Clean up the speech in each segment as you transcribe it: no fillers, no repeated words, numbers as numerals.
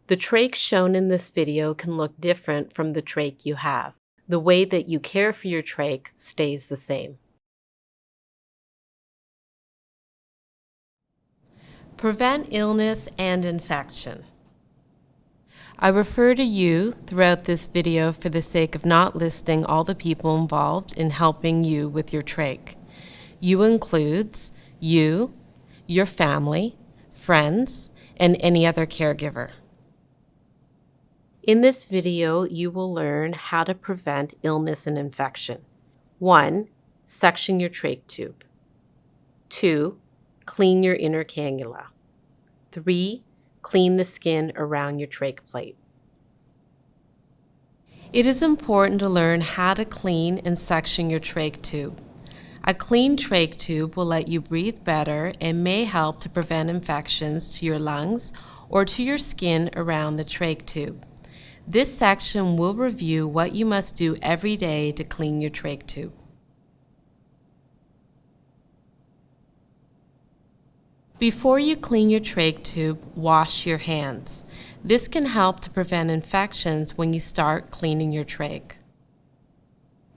The trach shown in this video can look different from the trach you have. The way that you care for your trach stays the same. Prevent illness and infection. I refer to you throughout this video for the sake of not listing all the people involved in helping you with your trach. You includes you, your family, friends, and any other caregiver. In this video, you will learn how to prevent illness and infection. 1. Suction your trach tube. 2. Clean your inner cannula. 3. Clean the skin around your trach plate. It is important to learn how to clean and suction your trach tube. A clean trach tube will let you breathe better and may help to prevent infections to your lungs or to your skin around the trach tube. This section will review what you must do every day to clean your trach tube. Before you clean your trach tube, wash your hands. This can help to prevent infections when you start cleaning your trach.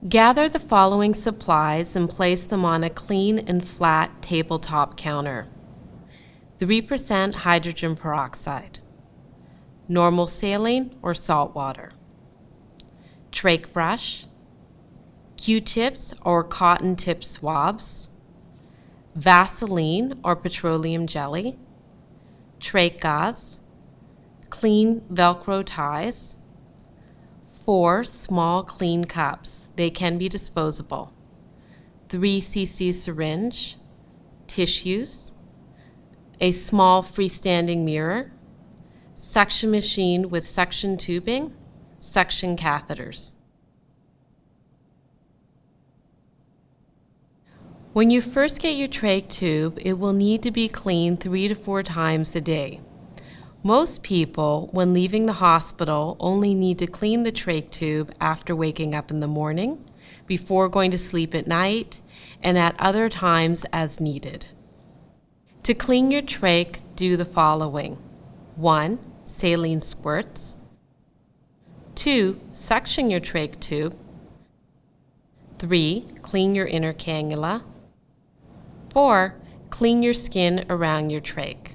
Gather the following supplies and place them on a clean and flat tabletop counter. 3% hydrogen peroxide, normal saline or salt water, trach brush, Q-tips or cotton tip swabs, Vaseline or petroleum jelly, trach gauze, clean Velcro ties, 4 small clean cups. They can be disposable. 3 cc syringe, tissues, a small freestanding mirror, suction machine with suction tubing, suction catheters. When you first get your trach tube, it will need to be cleaned 3 to 4 times a day. Most people, when leaving the hospital, only need to clean the trach tube after waking up in the morning, before going to sleep at night, and at other times as needed. To clean your trach, do the following. 1. Saline squirts. 2. Suction your trach tube. 3. Clean your inner cannula. 4. Clean your skin around your trach.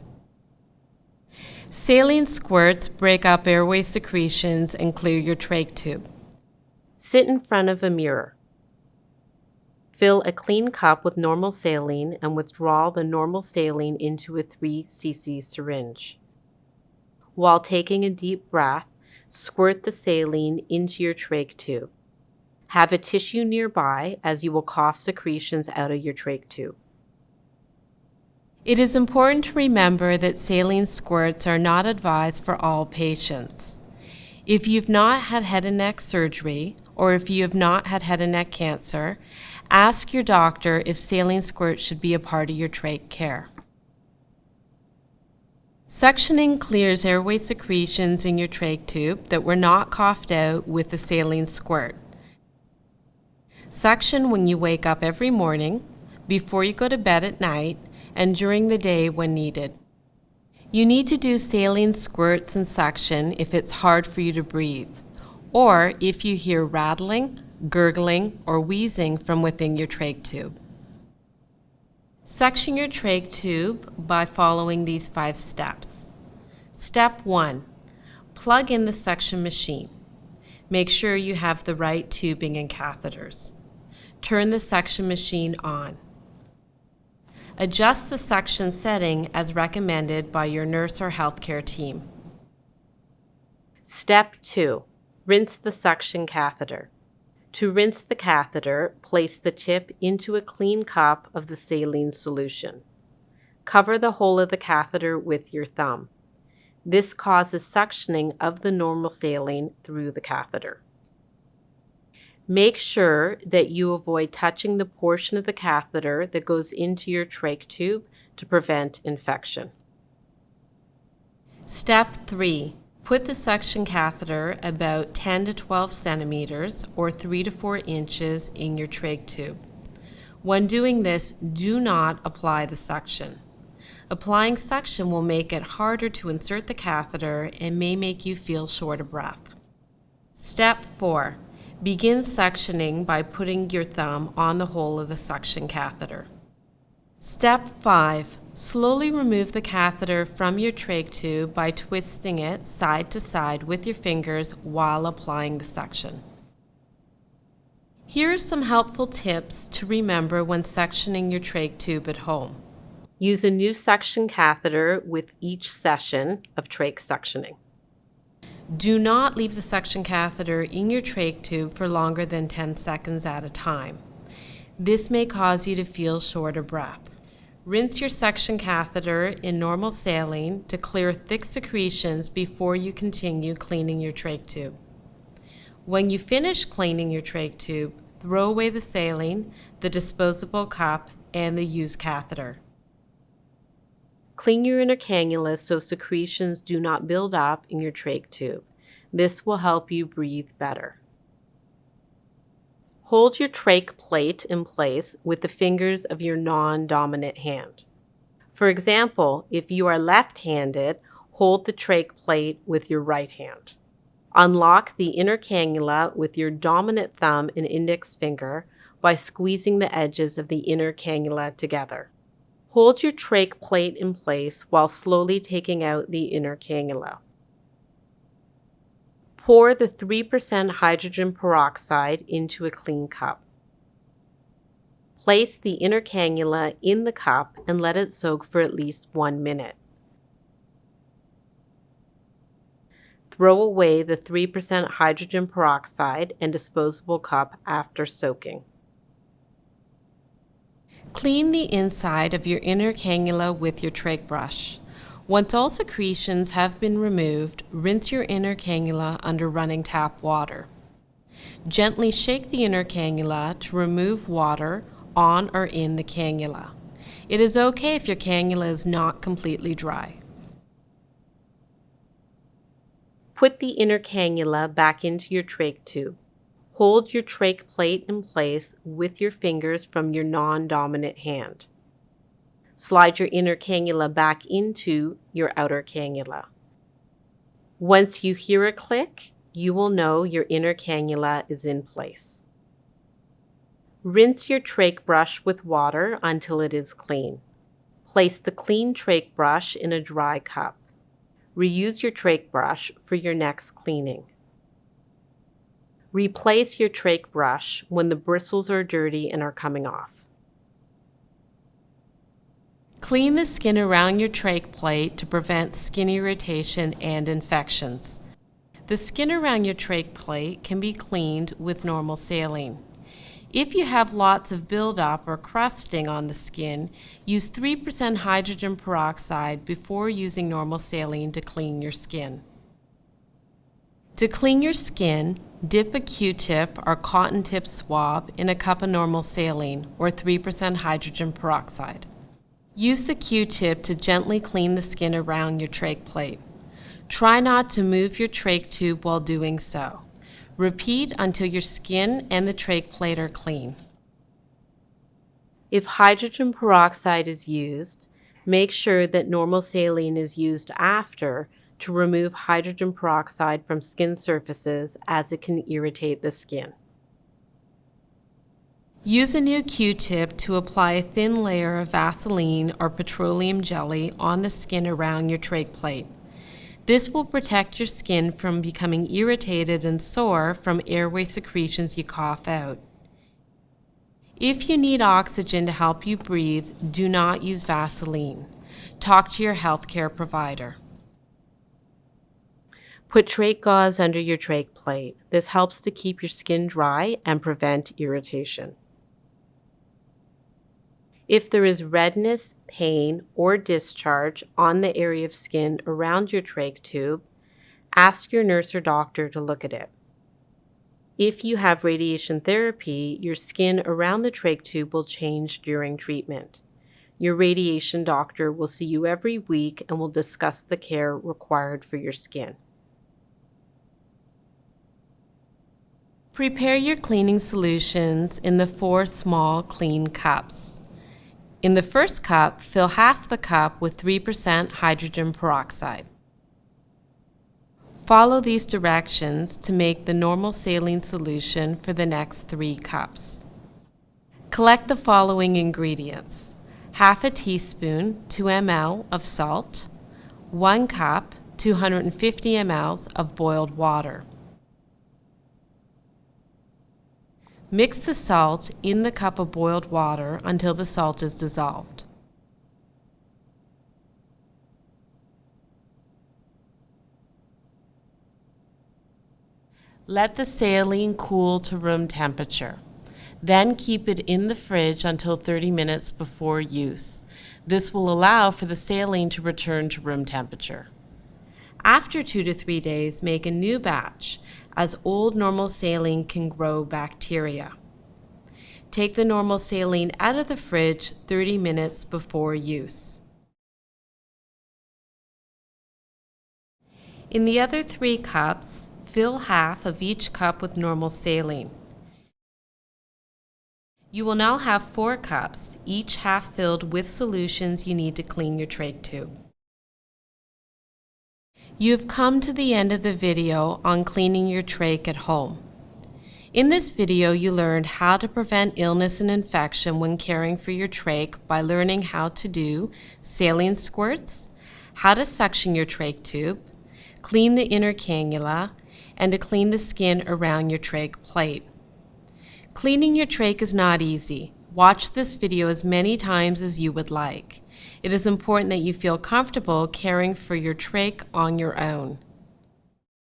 Saline squirts break up airway secretions and clear your trach tube. Sit in front of a mirror. Fill a clean cup with normal saline and withdraw the normal saline into a 3 cc syringe. While taking a deep breath, squirt the saline into your trach tube. Have a tissue nearby as you will cough secretions out of your trach tube. It is important to remember that saline squirts are not advised for all patients. If you've not had head and neck surgery, or if you have not had head and neck cancer, ask your doctor if saline squirts should be a part of your trach care. Suctioning clears airway secretions in your trach tube that were not coughed out with the saline squirt. Suction when you wake up every morning, before you go to bed at night, and during the day when needed. You need to do saline squirts and suction if it's hard for you to breathe, or if you hear rattling, gurgling, or wheezing from within your trach tube. Suction your trach tube by following these 5 steps. Step 1. Plug in the suction machine. Make sure you have the right tubing and catheters. Turn the suction machine on. Adjust the suction setting as recommended by your nurse or healthcare team. Step 2. Rinse the suction catheter. To rinse the catheter, place the tip into a clean cup of the saline solution. Cover the hole of the catheter with your thumb. This causes suctioning of the normal saline through the catheter. Make sure that you avoid touching the portion of the catheter that goes into your trach tube to prevent infection. Step 3. Put the suction catheter about 10 to 12 centimeters or 3 to 4 inches in your trach tube. When doing this, do not apply the suction. Applying suction will make it harder to insert the catheter and may make you feel short of breath. Step 4. Begin suctioning by putting your thumb on the hole of the suction catheter. Step 5. Slowly remove the catheter from your trach tube by twisting it side to side with your fingers while applying the suction. Here are some helpful tips to remember when suctioning your trach tube at home. Use a new suction catheter with each session of trach suctioning. Do not leave the suction catheter in your trach tube for longer than 10 seconds at a time. This may cause you to feel short of breath. Rinse your suction catheter in normal saline to clear thick secretions before you continue cleaning your trach tube. When you finish cleaning your trach tube, throw away the saline, the disposable cup, and the used catheter. Clean your inner cannula so secretions do not build up in your trach tube. This will help you breathe better. Hold your trach plate in place with the fingers of your non-dominant hand. For example, if you are left-handed, hold the trach plate with your right hand. Unlock the inner cannula with your dominant thumb and index finger by squeezing the edges of the inner cannula together. Hold your trach plate in place while slowly taking out the inner cannula. Pour the 3% hydrogen peroxide into a clean cup. Place the inner cannula in the cup and let it soak for at least 1 minute. Throw away the 3% hydrogen peroxide and disposable cup after soaking. Clean the inside of your inner cannula with your trach brush. Once all secretions have been removed, rinse your inner cannula under running tap water. Gently shake the inner cannula to remove water on or in the cannula. It is okay if your cannula is not completely dry. Put the inner cannula back into your trach tube. Hold your trach plate in place with your fingers from your non-dominant hand. Slide your inner cannula back into your outer cannula. Once you hear a click, you will know your inner cannula is in place. Rinse your trach brush with water until it is clean. Place the clean trach brush in a dry cup. Reuse your trach brush for your next cleaning. Replace your trach brush when the bristles are dirty and are coming off. Clean the skin around your trach plate to prevent skin irritation and infections. The skin around your trach plate can be cleaned with normal saline. If you have lots of buildup or crusting on the skin, use 3% hydrogen peroxide before using normal saline to clean your skin. To clean your skin, dip a Q-tip or cotton tip swab in a cup of normal saline or 3% hydrogen peroxide. Use the Q-tip to gently clean the skin around your trach plate. Try not to move your trach tube while doing so. Repeat until your skin and the trach plate are clean. If hydrogen peroxide is used, make sure that normal saline is used after to remove hydrogen peroxide from skin surfaces as it can irritate the skin. Use a new Q-tip to apply a thin layer of Vaseline or petroleum jelly on the skin around your trach plate. This will protect your skin from becoming irritated and sore from airway secretions you cough out. If you need oxygen to help you breathe, do not use Vaseline. Talk to your healthcare provider. Put trach gauze under your trach plate. This helps to keep your skin dry and prevent irritation. If there is redness, pain, or discharge on the area of skin around your trach tube, ask your nurse or doctor to look at it. If you have radiation therapy, your skin around the trach tube will change during treatment. Your radiation doctor will see you every week and will discuss the care required for your skin. Prepare your cleaning solutions in the 4 small clean cups. In the first cup, fill half the cup with 3% hydrogen peroxide. Follow these directions to make the normal saline solution for the next 3 cups. Collect the following ingredients: half a teaspoon, 2 ml of salt, 1 cup, 250 ml of boiled water. Mix the salt in the cup of boiled water until the salt is dissolved. Let the saline cool to room temperature. Then keep it in the fridge until 30 minutes before use. This will allow for the saline to return to room temperature. After 2 to 3 days, make a new batch, as old normal saline can grow bacteria. Take the normal saline out of the fridge 30 minutes before use. In the other 3 cups, fill half of each cup with normal saline. You will now have 4 cups, each half filled with solutions you need to clean your trach tube. You have come to the end of the video on cleaning your trach at home. In this video, you learned how to prevent illness and infection when caring for your trach by learning how to do saline squirts, how to suction your trach tube, clean the inner cannula, and to clean the skin around your trach plate. Cleaning your trach is not easy. Watch this video as many times as you would like. It is important that you feel comfortable caring for your trach on your own.